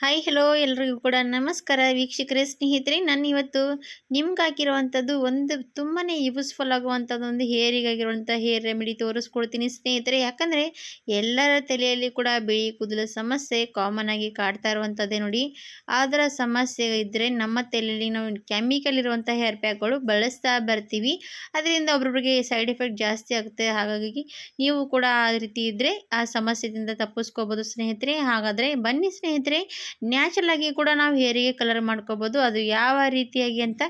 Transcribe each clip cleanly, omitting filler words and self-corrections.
Hi hello ಎಲ್ರಿಗೂ ಕೂಡ ನಮಸ್ಕಾರ ವೀಕ್ಷಕರೇ ಸ್ನೇಹಿತರೆ. ನಾನು ಇವತ್ತು ನಿಮ್ಗೆ ಹಾಕಿರುವಂಥದ್ದು ಒಂದು ತುಂಬಾ ಯೂಸ್ಫುಲ್ ಆಗುವಂಥದ್ದು ಒಂದು ಹೇರಿಗಾಗಿರುವಂಥ ಹೇರ್ ರೆಮಿಡಿ ತೋರಿಸ್ಕೊಡ್ತೀನಿ ಸ್ನೇಹಿತರೆ. ಯಾಕಂದರೆ ಎಲ್ಲರ ತಲೆಯಲ್ಲಿ ಕೂಡ ಬಿಳಿ ಕೂದಲು ಸಮಸ್ಯೆ ಕಾಮನ್ ಆಗಿ ಕಾಡ್ತಾ ಇರುವಂಥದ್ದೇ ನೋಡಿ. ಅದರ ಸಮಸ್ಯೆ ಇದ್ದರೆ ನಮ್ಮ ತಲೆಯಲ್ಲಿ ನಾವು ಕೆಮಿಕಲ್ ಇರುವಂಥ ಹೇರ್ ಪ್ಯಾಕ್ಗಳು ಬಳಸ್ತಾ ಬರ್ತೀವಿ. ಅದರಿಂದ ಒಬ್ಬೊಬ್ಬರಿಗೆ ಸೈಡ್ ಎಫೆಕ್ಟ್ ಜಾಸ್ತಿ ಆಗುತ್ತೆ. ಹಾಗಾಗಿ ನೀವು ಕೂಡ ಆ ರೀತಿ ಇದ್ದರೆ ಆ ಸಮಸ್ಯೆಯಿಂದ ತಪ್ಪಿಸ್ಕೋಬೋದು ಸ್ನೇಹಿತರೆ. ಹಾಗಾದರೆ ಬನ್ನಿ ಸ್ನೇಹಿತರೆ, ನ್ಯಾಚುರಲ್ ಆಗಿ ಕೂಡ ನಾವು ಹೇರಿಗೆ ಕಲರ್ ಮಾಡ್ಕೋಬೋದು. ಅದು ಯಾವ ರೀತಿಯಾಗಿ ಅಂತ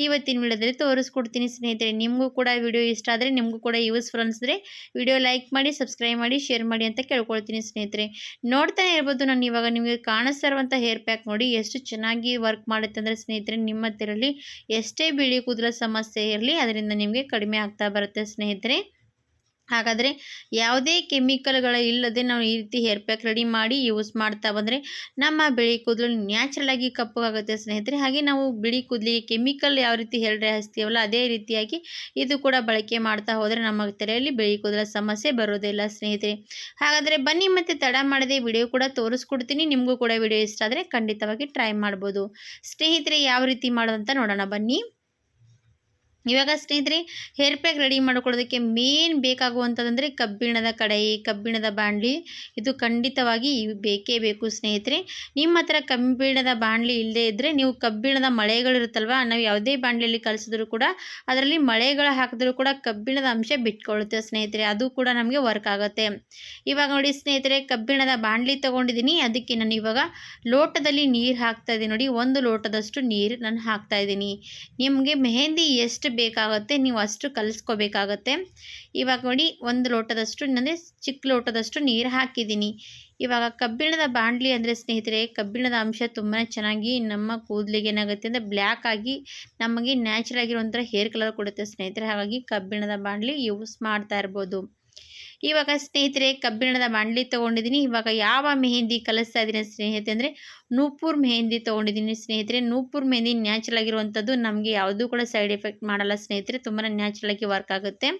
ಇವತ್ತಿನ ವಿಡಿಯೋದಲ್ಲಿ ತೋರಿಸ್ಕೊಡ್ತೀನಿ ಸ್ನೇಹಿತರೆ. ನಿಮಗೂ ಕೂಡ ವಿಡಿಯೋ ಇಷ್ಟ ಆದರೆ, ನಿಮಗೂ ಕೂಡ ಯೂಸ್ಫುಲ್ ಅನಿಸಿದ್ರೆ ವಿಡಿಯೋ ಲೈಕ್ ಮಾಡಿ, ಸಬ್ಸ್ಕ್ರೈಬ್ ಮಾಡಿ, ಶೇರ್ ಮಾಡಿ ಅಂತ ಕೇಳ್ಕೊಳ್ತೀನಿ ಸ್ನೇಹಿತರೆ. ನೋಡ್ತಾನೆ ಇರ್ಬೋದು, ನಾನು ಇವಾಗ ನಿಮಗೆ ಕಾಣಿಸ್ತಾ ಇರುವಂಥ ಹೇರ್ ಪ್ಯಾಕ್ ನೋಡಿ ಎಷ್ಟು ಚೆನ್ನಾಗಿ ವರ್ಕ್ ಮಾಡುತ್ತೆ ಅಂದರೆ ಸ್ನೇಹಿತರೆ, ನಿಮ್ಮ ಹತ್ತಿರಲ್ಲಿ ಎಷ್ಟೇ ಬಿಳಿ ಕೂದಲ ಸಮಸ್ಯೆ ಇರಲಿ ಅದರಿಂದ ನಿಮಗೆ ಕಡಿಮೆ ಆಗ್ತಾ ಬರುತ್ತೆ ಸ್ನೇಹಿತರೆ. ಹಾಗಾದರೆ ಯಾವುದೇ ಕೆಮಿಕಲ್ಗಳ ಇಲ್ಲದೆ ನಾವು ಈ ರೀತಿ ಹೇರ್ ಪ್ಯಾಕ್ ರೆಡಿ ಮಾಡಿ ಯೂಸ್ ಮಾಡ್ತಾ ಬಂದರೆ ನಮ್ಮ ಬಿಳಿ ಕೂದಲು ನ್ಯಾಚುರಲ್ ಆಗಿ ಕಪ್ಪಗಾಗುತ್ತೆ ಸ್ನೇಹಿತರೆ. ಹಾಗೆ ನಾವು ಬಿಳಿ ಕೂದಲಿಗೆ ಕೆಮಿಕಲ್ ಯಾವ ರೀತಿ ಹೇರ್ ಹಚ್ತೀವಲ್ಲ ಅದೇ ರೀತಿಯಾಗಿ ಇದು ಕೂಡ ಬಳಕೆ ಮಾಡ್ತಾ ಹೋದರೆ ನಮ್ಮ ತಲೆಯಲ್ಲಿ ಬಿಳಿ ಕೂದಲ ಸಮಸ್ಯೆ ಬರೋದಿಲ್ಲ ಸ್ನೇಹಿತರೆ. ಹಾಗಾದರೆ ಬನ್ನಿ ಮತ್ತೆ ತಡ ಮಾಡದೆ ವಿಡಿಯೋ ಕೂಡ ತೋರಿಸ್ಕೊಡ್ತೀನಿ. ನಿಮಗೂ ಕೂಡ ವಿಡಿಯೋ ಇಷ್ಟ ಆದರೆ ಖಂಡಿತವಾಗಿ ಟ್ರೈ ಮಾಡ್ಬೋದು ಸ್ನೇಹಿತರೆ. ಯಾವ ರೀತಿ ಮಾಡೋದಂತ ನೋಡೋಣ ಬನ್ನಿ. ಇವಾಗ ಸ್ನೇಹಿತರೆ, ಹೇರ್ ಪ್ಯಾಕ್ ರೆಡಿ ಮಾಡ್ಕೊಳ್ಳೋದಕ್ಕೆ ಮೇನ್ ಬೇಕಾಗುವಂಥದ್ದಂದರೆ ಕಬ್ಬಿಣದ ಕಡಾಯಿ, ಕಬ್ಬಿಣದ ಬಾಣಲಿ. ಇದು ಖಂಡಿತವಾಗಿ ಬೇಕೇ ಬೇಕು ಸ್ನೇಹಿತರೆ. ನಿಮ್ಮ ಹತ್ರ ಕಬ್ಬಿಣದ ಬಾಣಲಿ ಇಲ್ಲದೇ ಇದ್ದರೆ ನೀವು ಕಬ್ಬಿಣದ ಮಳೆಗಳಿರುತ್ತಲ್ವ, ನಾವು ಯಾವುದೇ ಬಾಣಲಿಯಲ್ಲಿ ಕಲಿಸಿದ್ರು ಕೂಡ ಅದರಲ್ಲಿ ಮಳೆಗಳು ಹಾಕಿದ್ರೂ ಕೂಡ ಕಬ್ಬಿಣದ ಅಂಶ ಬಿಟ್ಕೊಳ್ಳುತ್ತೆ ಸ್ನೇಹಿತರೆ. ಅದು ಕೂಡ ನಮಗೆ ವರ್ಕ್ ಆಗುತ್ತೆ. ಇವಾಗ ನೋಡಿ ಸ್ನೇಹಿತರೆ, ಕಬ್ಬಿಣದ ಬಾಣಲಿ ತೊಗೊಂಡಿದ್ದೀನಿ. ಅದಕ್ಕೆ ನಾನು ಇವಾಗ ಲೋಟದಲ್ಲಿ ನೀರು ಹಾಕ್ತಾ ಇದ್ದೀನಿ ನೋಡಿ. 1 ಲೋಟದಷ್ಟು ನೀರು ನಾನು ಹಾಕ್ತಾ ಇದ್ದೀನಿ. ನಿಮಗೆ ಮೆಹಂದಿ ಎಷ್ಟು ಬೇಕಾಗುತ್ತೆ ನೀವು ಅಷ್ಟು ಕಲಿಸ್ಕೋಬೇಕಾಗತ್ತೆ. ಇವಾಗ ನೋಡಿ 1 ಲೋಟದಷ್ಟು ಅಂದರೆ ಚಿಕ್ಕ ಲೋಟದಷ್ಟು ನೀರು ಹಾಕಿದ್ದೀನಿ. ಇವಾಗ ಕಬ್ಬಿಣದ ಬಾಣಲಿ ಅಂದರೆ ಸ್ನೇಹಿತರೆ, ಕಬ್ಬಿಣದ ಅಂಶ ತುಂಬಾ ಚೆನ್ನಾಗಿ ನಮ್ಮ ಕೂದಲಿಗೆ ಏನಾಗುತ್ತೆ ಅಂದರೆ ಬ್ಲ್ಯಾಕ್ ಆಗಿ ನಮಗೆ ನ್ಯಾಚುರಲ್ ಆಗಿರುವಂಥ ಹೇರ್ ಕಲರ್ ಕೊಡುತ್ತೆ ಸ್ನೇಹಿತರೆ. ಹಾಗಾಗಿ ಕಬ್ಬಿಣದ ಬಾಣಲಿ ಯೂಸ್ ಮಾಡ್ತಾ ಇರ್ಬೋದು. ಇವಾಗ ಸ್ನೇಹಿತರೆ, ಕಬ್ಬಿಣದ ಬಾಣಲಿ ತೊಗೊಂಡಿದ್ದೀನಿ. ಇವಾಗ ಯಾವ ಮೆಹಂದಿ ಕಲಿಸ್ತಾ ಇದ್ದೀನಿ ಸ್ನೇಹಿತರೆ ಅಂದರೆ ನೂಪುರ್ ಮೆಹಂದಿ ತೊಗೊಂಡಿದ್ದೀನಿ ಸ್ನೇಹಿತರೆ. ನೂಪುರ್ ಮೆಹಂದಿ ನ್ಯಾಚುರಲ್ ಆಗಿರುವಂಥದ್ದು, ನಮಗೆ ಯಾವುದೂ ಕೂಡ ಸೈಡ್ ಎಫೆಕ್ಟ್ ಮಾಡಲ್ಲ ಸ್ನೇಹಿತರೆ. ತುಂಬಾ ನ್ಯಾಚುರಲ್ ಆಗಿ ವರ್ಕ್ ಆಗುತ್ತೆ.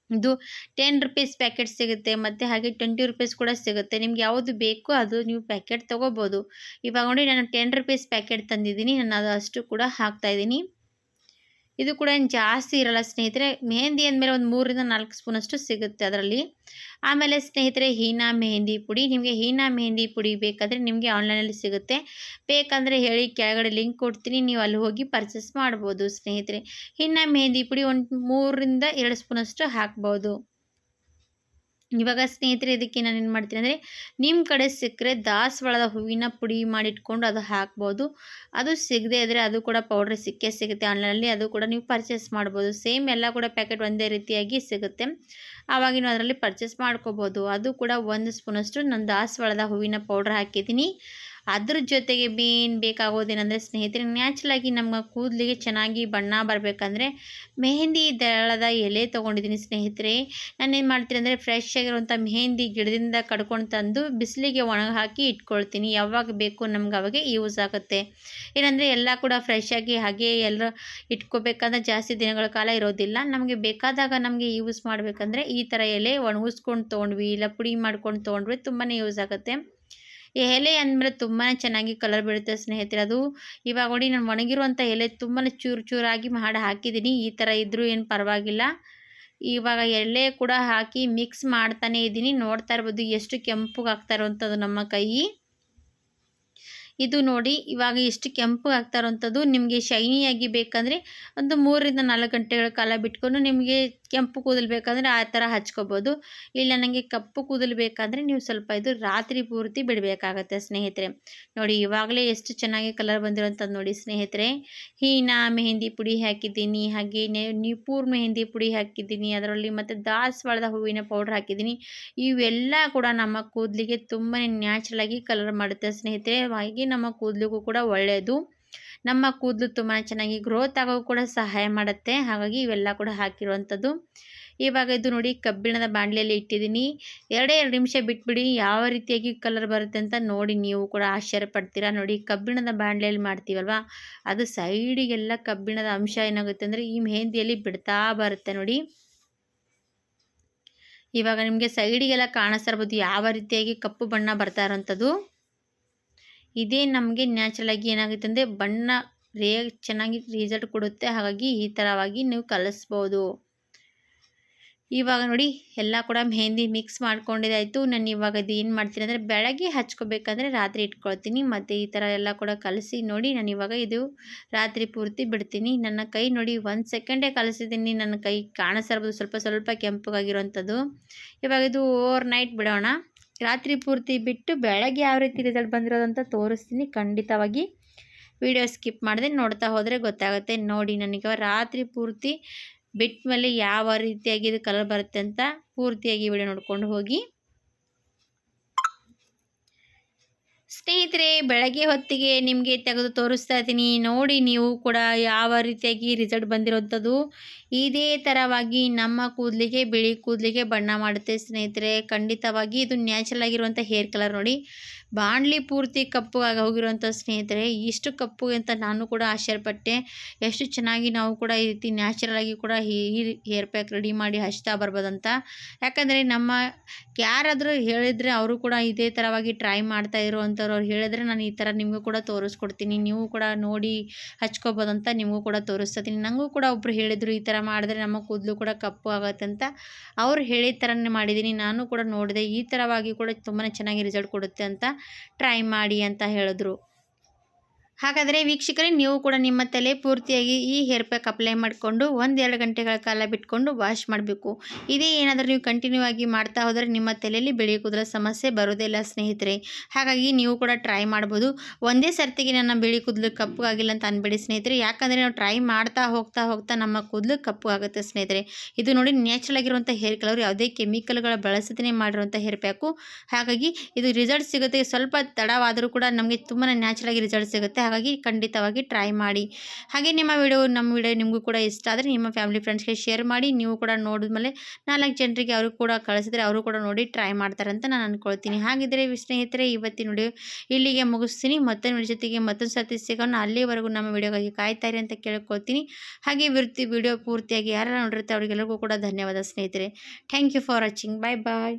ಇದು 10 ರುಪೀಸ್ ಪ್ಯಾಕೆಟ್ ಸಿಗುತ್ತೆ, ಮತ್ತು ಹಾಗೆ 20 ರುಪೀಸ್ ಕೂಡ ಸಿಗುತ್ತೆ. ನಿಮ್ಗೆ ಯಾವುದು ಬೇಕೋ ಅದು ನೀವು ಪ್ಯಾಕೆಟ್ ತೊಗೋಬೋದು. ಇವಾಗ ನೋಡಿ ನಾನು 10 ರುಪೀಸ್ ಪ್ಯಾಕೆಟ್ ತಂದಿದ್ದೀನಿ. ನಾನು ಅದು ಅಷ್ಟು ಕೂಡ ಹಾಕ್ತಾಯಿದ್ದೀನಿ. ಇದು ಕೂಡ ಏನು ಜಾಸ್ತಿ ಇರಲ್ಲ ಸ್ನೇಹಿತರೆ. ಮೆಹಂದಿ ಅಂದಮೇಲೆ ಒಂದು 3ರಿಂದ 4 ಸ್ಪೂನಷ್ಟು ಸಿಗುತ್ತೆ ಅದರಲ್ಲಿ. ಆಮೇಲೆ ಸ್ನೇಹಿತರೆ, ಹೀನಾ ಮೆಹಂದಿ ಪುಡಿ. ನಿಮಗೆ ಹೀನಾ ಮೆಹಂದಿ ಪುಡಿ ಬೇಕಾದರೆ ನಿಮಗೆ ಆನ್ಲೈನಲ್ಲಿ ಸಿಗುತ್ತೆ. ಬೇಕಂದರೆ ಹೇಳಿ, ಕೆಳಗಡೆ ಲಿಂಕ್ ಕೊಡ್ತೀನಿ, ನೀವು ಅಲ್ಲಿ ಹೋಗಿ ಪರ್ಚೇಸ್ ಮಾಡ್ಬೋದು ಸ್ನೇಹಿತರೆ. ಹೀನಾ ಮೆಹಂದಿ ಪುಡಿ ಒಂದು 3ರಿಂದ 2 ಸ್ಪೂನಷ್ಟು ಹಾಕ್ಬೋದು. ಇವಾಗ ಸ್ನೇಹಿತರೆ, ಇದಕ್ಕೆ ನಾನು ಏನು ಮಾಡ್ತೀನಿ ಅಂದರೆ, ನಿಮ್ಮ ಕಡೆ ಸಿಕ್ಕರೆ ದಾಸವಾಳದ ಹೂವಿನ ಪುಡಿ ಮಾಡಿಟ್ಕೊಂಡು ಅದು ಹಾಕ್ಬೋದು. ಅದು ಸಿಗದೆ ಇದ್ದರೆ ಅದು ಕೂಡ ಪೌಡ್ರ್ ಸಿಕ್ಕೇ ಸಿಗುತ್ತೆ ಆನ್ಲೈನಲ್ಲಿ. ಅದು ಕೂಡ ನೀವು ಪರ್ಚೇಸ್ ಮಾಡ್ಬೋದು. ಸೇಮ್ ಎಲ್ಲ ಕೂಡ ಪ್ಯಾಕೆಟ್ ಒಂದೇ ರೀತಿಯಾಗಿ ಸಿಗುತ್ತೆ. ಆವಾಗ ನೀವು ಅದರಲ್ಲಿ ಪರ್ಚೇಸ್ ಮಾಡ್ಕೋಬೋದು. ಅದು ಕೂಡ 1 ಸ್ಪೂನಷ್ಟು ನಾನು ದಾಸವಾಳದ ಹೂವಿನ ಪೌಡ್ರ್ ಹಾಕಿದ್ದೀನಿ. ಅದ್ರ ಜೊತೆಗೆ ಮೇನ್ ಬೇಕಾಗೋದೇನೆಂದರೆ ಸ್ನೇಹಿತರೆ, ನ್ಯಾಚುರಲಾಗಿ ನಮ್ಮ ಕೂದಲಿಗೆ ಚೆನ್ನಾಗಿ ಬಣ್ಣ ಬರಬೇಕಂದ್ರೆ ಮೆಹಂದಿ ದಳದ ಎಲೆ ತೊಗೊಂಡಿದ್ದೀನಿ ಸ್ನೇಹಿತರೆ. ನಾನೇನು ಮಾಡ್ತೀನಿ ಅಂದರೆ, ಫ್ರೆಶ್ ಆಗಿರುವಂಥ ಮೆಹಂದಿ ಗಿಡದಿಂದ ಕಡ್ಕೊಂಡು ತಂದು ಬಿಸಿಲಿಗೆ ಒಣಗಿ ಹಾಕಿ ಇಟ್ಕೊಳ್ತೀನಿ. ಯಾವಾಗ ಬೇಕು ನಮ್ಗೆ ಅವಾಗೆ ಯೂಸ್ ಆಗುತ್ತೆ. ಏನಂದರೆ ಎಲ್ಲ ಕೂಡ ಫ್ರೆಶ್ ಆಗಿ ಹಾಗೆ ಎಲ್ಲ ಇಟ್ಕೋಬೇಕಂದ್ರೆ ಜಾಸ್ತಿ ದಿನಗಳ ಕಾಲ ಇರೋದಿಲ್ಲ. ನಮಗೆ ಬೇಕಾದಾಗ ನಮಗೆ ಯೂಸ್ ಮಾಡಬೇಕಂದ್ರೆ ಈ ಥರ ಎಲೆ ಒಣಗಿಸ್ಕೊಂಡು ತೊಗೊಂಡ್ವಿ, ಇಲ್ಲ ಪುಡಿ ಮಾಡ್ಕೊಂಡು ತೊಗೊಂಡ್ವಿ, ತುಂಬಾ ಯೂಸ್ ಆಗುತ್ತೆ. ಈ ಎಲೆ ಅಂದಮೇಲೆ ತುಂಬಾ ಚೆನ್ನಾಗಿ ಕಲರ್ ಬೀಳುತ್ತೆ ಸ್ನೇಹಿತರೆ. ಅದು ಇವಾಗ ನೋಡಿ, ನಾನು ಒಣಗಿರುವಂಥ ಎಲೆ ತುಂಬಾ ಚೂರು ಚೂರಾಗಿ ಮಾಡಿ ಹಾಕಿದ್ದೀನಿ. ಈ ಥರ ಇದ್ದರೂ ಏನು ಪರವಾಗಿಲ್ಲ. ಇವಾಗ ಎಲೆ ಕೂಡ ಹಾಕಿ ಮಿಕ್ಸ್ ಮಾಡ್ತಾನೇ ಇದ್ದೀನಿ. ನೋಡ್ತಾ ಇರ್ಬೋದು ಎಷ್ಟು ಕೆಂಪಗೆ ಆಗ್ತಾ ಇರುವಂಥದ್ದು ನಮ್ಮ ಕೈ. ಇದು ನೋಡಿ ಇವಾಗ ಎಷ್ಟು ಕೆಂಪು ಆಗ್ತಾ ಇರೋವಂಥದ್ದು. ನಿಮಗೆ ಶೈನಿಯಾಗಿ ಬೇಕಂದರೆ ಒಂದು 3ರಿಂದ 4 ಗಂಟೆಗಳ ಕಾಲ ಬಿಟ್ಕೊಂಡು ನಿಮಗೆ ಕೆಂಪು ಕೂದಲು ಬೇಕಂದರೆ ಆ ಥರ ಹಚ್ಕೋಬೋದು. ಇಲ್ಲ ನನಗೆ ಕಪ್ಪು ಕೂದಲು ಬೇಕಂದರೆ ನೀವು ಸ್ವಲ್ಪ ಇದು ರಾತ್ರಿ ಪೂರ್ತಿ ಬಿಡಬೇಕಾಗತ್ತೆ ಸ್ನೇಹಿತರೆ. ನೋಡಿ ಇವಾಗಲೇ ಎಷ್ಟು ಚೆನ್ನಾಗಿ ಕಲರ್ ಬಂದಿರೋಂಥದ್ದು ನೋಡಿ ಸ್ನೇಹಿತರೆ. ಹೀನಾ ಮೆಹಂದಿ ಪುಡಿ ಹಾಕಿದ್ದೀನಿ, ಹಾಗೆ ನಿಪೂರ್ ಮೆಹಂದಿ ಪುಡಿ ಹಾಕಿದ್ದೀನಿ, ಅದರಲ್ಲಿ ಮತ್ತು ದಾಸವಾಳದ ಹೂವಿನ ಪೌಡ್ರ್ ಹಾಕಿದ್ದೀನಿ. ಇವೆಲ್ಲ ಕೂಡ ನಮ್ಮ ಕೂದಲಿಗೆ ತುಂಬಾ ನ್ಯಾಚುರಲಾಗಿ ಕಲರ್ ಮಾಡುತ್ತೆ ಸ್ನೇಹಿತರೆ. ಹಾಗೆ ನಮ್ಮ ಕೂದಲಿಗೂ ಕೂಡ ಒಳ್ಳೆಯದು. ನಮ್ಮ ಕೂದಲು ತುಂಬಾ ಚೆನ್ನಾಗಿ ಗ್ರೋತ್ ಆಗೋಕ್ಕೂ ಕೂಡ ಸಹಾಯ ಮಾಡುತ್ತೆ. ಹಾಗಾಗಿ ಇವೆಲ್ಲ ಕೂಡ ಹಾಕಿರುವಂಥದ್ದು. ಇವಾಗ ಇದು ನೋಡಿ ಕಬ್ಬಿಣದ ಬಾಣಲೆಯಲ್ಲಿ ಇಟ್ಟಿದ್ದೀನಿ. 2 ನಿಮಿಷ ಬಿಟ್ಬಿಡಿ, ಯಾವ ರೀತಿಯಾಗಿ ಕಲರ್ ಬರುತ್ತೆ ಅಂತ ನೋಡಿ. ನೀವು ಕೂಡ ಆಶ್ಚರ್ಯ ಪಡ್ತೀರಾ. ನೋಡಿ, ಕಬ್ಬಿಣದ ಬಾಣಲೆಯಲ್ಲಿ ಮಾಡ್ತೀವಲ್ವ, ಅದು ಸೈಡಿಗೆಲ್ಲ ಕಬ್ಬಿಣದ ಅಂಶ ಏನಾಗುತ್ತೆ ಅಂದರೆ ಈ ಮೆಹಂದಿಯಲ್ಲಿ ಬಿಡ್ತಾ ಬರುತ್ತೆ ನೋಡಿ. ಇವಾಗ ನಿಮಗೆ ಸೈಡಿಗೆಲ್ಲ ಕಾಣಿಸ್ತಾ ಇರ್ಬೋದು ಯಾವ ರೀತಿಯಾಗಿ ಕಪ್ಪು ಬಣ್ಣ ಬರ್ತಾ ಇರೋಂಥದ್ದು. ಇದೇ ನಮಗೆ ನ್ಯಾಚುರಲಾಗಿ ಏನಾಗುತ್ತೆ ಅಂದರೆ ಬಣ್ಣ ಚೆನ್ನಾಗಿ ರಿಸಲ್ಟ್ ಕೊಡುತ್ತೆ. ಹಾಗಾಗಿ ಈ ಥರವಾಗಿ ನೀವು ಕಲಿಸ್ಬೋದು. ಇವಾಗ ನೋಡಿ ಎಲ್ಲ ಕೂಡ ಮೆಹಂದಿ ಮಿಕ್ಸ್ ಮಾಡ್ಕೊಂಡಿದ್ದಾಯಿತು. ನಾನು ಇವಾಗ ಇದು ಏನು ಮಾಡ್ತೀನಿ ಅಂದರೆ ಬೆಳಗ್ಗೆ ಹಚ್ಕೋಬೇಕಂದ್ರೆ ರಾತ್ರಿ ಇಟ್ಕೊಳ್ತೀನಿ. ಮತ್ತು ಈ ಥರ ಎಲ್ಲ ಕೂಡ ಕಲಸಿ ನೋಡಿ ನಾನು ಇವಾಗ ಇದು ರಾತ್ರಿ ಪೂರ್ತಿ ಬಿಡ್ತೀನಿ. ನನ್ನ ಕೈ ನೋಡಿ 1 ಸೆಕೆಂಡೇ ಕಲಿಸಿದ್ದೀನಿ. ನನ್ನ ಕೈ ಕಾಣಿಸ್ತಿರ್ಬೋದು ಸ್ವಲ್ಪ ಕೆಂಪಗಾಗಿರುವಂಥದ್ದು. ಇವಾಗ ಇದು ಓವರ್ ನೈಟ್ ಬಿಡೋಣ. ರಾತ್ರಿ ಪೂರ್ತಿ ಬಿಟ್ಟು ಬೆಳಗ್ಗೆ ಯಾವ ರೀತಿ ರಿಸಲ್ಟ್ ಬಂದಿರೋದಂತ ತೋರಿಸ್ತೀನಿ. ಖಂಡಿತವಾಗಿ ವಿಡಿಯೋ ಸ್ಕಿಪ್ ಮಾಡದೆ ನೋಡ್ತಾ ಹೋದರೆ ಗೊತ್ತಾಗುತ್ತೆ. ನೋಡಿ ನನಗೆ ರಾತ್ರಿ ಪೂರ್ತಿ ಬಿಟ್ಟ ಮೇಲೆ ಯಾವ ರೀತಿಯಾಗಿ ಇದು ಕಲರ್ ಬರುತ್ತೆ ಅಂತ ಪೂರ್ತಿಯಾಗಿ ವಿಡಿಯೋ ನೋಡ್ಕೊಂಡು ಹೋಗಿ. ಸ್ನೇಹಿತರೆ, ಬೆಳಗ್ಗೆ ಹೊತ್ತಿಗೆ ನಿಮಗೆ ತೆಗೆದು ತೋರಿಸ್ತಾ ಇದ್ದೀನಿ. ನೋಡಿ ನೀವು ಕೂಡ ಯಾವ ರೀತಿಯಾಗಿ ರಿಸಲ್ಟ್ ಬಂದಿರೋಂಥದ್ದು. ಇದೇ ಥರವಾಗಿ ನಮ್ಮ ಕೂದಲಿಗೆ, ಬಿಳಿ ಕೂದಲಿಗೆ ಬಣ್ಣ ಮಾಡುತ್ತೆ ಸ್ನೇಹಿತರೆ. ಖಂಡಿತವಾಗಿ ಇದು ನ್ಯಾಚುರಲ್ ಆಗಿರುವಂಥ ಹೇರ್ ಕಲರ್ ನೋಡಿ. ಬಾಣಲಿ ಪೂರ್ತಿ ಕಪ್ಪುಗಾಗಿ ಹೋಗಿರುವಂಥ ಸ್ನೇಹಿತರೆ, ಇಷ್ಟು ಕಪ್ಪು ಅಂತ ನಾನು ಕೂಡ ಆಶ್ಚರ್ಯಪಟ್ಟೆ. ಎಷ್ಟು ಚೆನ್ನಾಗಿ ನಾವು ಕೂಡ ಈ ರೀತಿ ನ್ಯಾಚುರಲಾಗಿ ಕೂಡ ಈ ಹೇರ್ ಪ್ಯಾಕ್ ರೆಡಿ ಮಾಡಿ ಹಚ್ತಾ ಬರ್ಬೋದಂತ. ಯಾಕಂದರೆ ನಮ್ಮ ಯಾರಾದರೂ ಹೇಳಿದರೆ ಅವರು ಕೂಡ ಇದೇ ಥರವಾಗಿ ಟ್ರೈ ಮಾಡ್ತಾ ಇರುವಂಥವ್ರು ಅವ್ರು ಹೇಳಿದ್ರೆ ನಾನು ಈ ಥರ ನಿಮಗೂ ಕೂಡ ತೋರಿಸ್ಕೊಡ್ತೀನಿ. ನೀವು ಕೂಡ ನೋಡಿ ಹಚ್ಕೋಬೋದಂತ ನಿಮಗೂ ಕೂಡ ತೋರಿಸ್ತೀನಿ. ನನಗೂ ಕೂಡ ಒಬ್ಬರು ಹೇಳಿದರು ಈ ಥರ ಮಾಡಿದ್ರೆ ನಮ್ಮ ಕೂದಲು ಕೂಡ ಕಪ್ಪು ಆಗುತ್ತೆ ಅಂತ. ಅವ್ರು ಹೇಳಿದ ಥರನೇ ಮಾಡಿದ್ದೀನಿ. ನಾನು ಕೂಡ ನೋಡಿದೆ, ಈ ಥರವಾಗಿ ಕೂಡ ತುಂಬಾ ಚೆನ್ನಾಗಿ ರಿಸಲ್ಟ್ ಕೊಡುತ್ತೆ ಅಂತ ಟ್ರೈ ಮಾಡಿ ಅಂತ ಹೇಳಿದ್ರು. ಹಾಗಾದರೆ ವೀಕ್ಷಕರೇ, ನೀವು ಕೂಡ ನಿಮ್ಮ ತಲೆ ಪೂರ್ತಿಯಾಗಿ ಈ ಹೇರ್ ಪ್ಯಾಕ್ ಅಪ್ಲೈ ಮಾಡಿಕೊಂಡು 1-2 ಗಂಟೆಗಳ ಕಾಲ ಬಿಟ್ಕೊಂಡು ವಾಶ್ ಮಾಡಬೇಕು. ಇದೇ ಏನಾದರೂ ನೀವು ಕಂಟಿನ್ಯೂ ಆಗಿ ಮಾಡ್ತಾ ಹೋದರೆ ನಿಮ್ಮ ತಲೆಯಲ್ಲಿ ಬಿಳಿ ಕೂದಲ ಸಮಸ್ಯೆ ಬರೋದಿಲ್ಲ ಸ್ನೇಹಿತರೆ. ಹಾಗಾಗಿ ನೀವು ಕೂಡ ಟ್ರೈ ಮಾಡ್ಬೋದು. ಒಂದೇ ಸರ್ತಿಗೆ ನನ್ನ ಬಿಳಿ ಕೂದಲು ಕಪ್ಪು ಆಗಿಲ್ಲ ಅಂತ ಅನ್ಬೇಡಿ ಸ್ನೇಹಿತರೆ. ಯಾಕಂದರೆ ನಾವು ಟ್ರೈ ಮಾಡ್ತಾ ಹೋಗ್ತಾ ನಮ್ಮ ಕೂದಲು ಕಪ್ಪು ಆಗುತ್ತೆ ಸ್ನೇಹಿತರೆ. ಇದು ನೋಡಿ ನ್ಯಾಚುರಲ್ ಆಗಿರುವಂಥ ಹೇರ್ ಕಲರ್, ಯಾವುದೇ ಕೆಮಿಕಲ್ಗಳ ಬಳಸದೇ ಮಾಡಿರುವಂಥ ಹೇರ್ ಪ್ಯಾಕು. ಹಾಗಾಗಿ ಇದು ರಿಸಲ್ಟ್ ಸಿಗುತ್ತೆ. ಸ್ವಲ್ಪ ತಡವಾದರೂ ಕೂಡ ನಮಗೆ ತುಂಬಾ ನ್ಯಾಚುರಲ್ ಆಗಿ ರಿಸಲ್ಟ್ ಸಿಗುತ್ತೆ. ಹಾಗಾಗಿ ಖಂಡಿತವಾಗಿ ಟ್ರೈ ಮಾಡಿ. ಹಾಗೆ ನಮ್ಮ ವಿಡಿಯೋ ನಿಮಗೂ ಕೂಡ ಇಷ್ಟ ಆದರೆ ನಿಮ್ಮ ಫ್ಯಾಮಿಲಿ ಫ್ರೆಂಡ್ಸ್ಗೆ ಶೇರ್ ಮಾಡಿ. ನೀವು ಕೂಡ ನೋಡಿದ್ಮೇಲೆ 4 ಜನರಿಗೆ ಅವರು ಕೂಡ ಕಳಿಸಿದ್ರೆ ಅವರು ಕೂಡ ನೋಡಿ ಟ್ರೈ ಮಾಡ್ತಾರೆ ಅಂತ ನಾನು ಅಂದ್ಕೊಳ್ತೀನಿ. ಹಾಗಿದ್ದರೆ ಸ್ನೇಹಿತರೆ, ಇವತ್ತಿನ ವಿಡಿಯೋ ಇಲ್ಲಿಗೆ ಮುಗಿಸ್ತೀನಿ. ಮತ್ತೆ ಜೊತೆಗೆ ಮತ್ತೊಂದು ಸರ್ತಿ ಸಿಗೋಣ. ಅಲ್ಲಿವರೆಗೂ ನಮ್ಮ ವಿಡಿಯೋಗಾಗಿ ಕಾಯ್ತಾ ಇರಿ ಅಂತ ಕೇಳ್ಕೊಳ್ತೀನಿ. ಹಾಗೆ ವಿಡಿಯೋ ಪೂರ್ತಿಯಾಗಿ ಯಾರೆಲ್ಲ ನೋಡಿರುತ್ತೆ ಅವರಿಗೆಲ್ಲರಿಗೂ ಕೂಡ ಧನ್ಯವಾದ ಸ್ನೇಹಿತರೆ. Thank you for watching. Bye bye.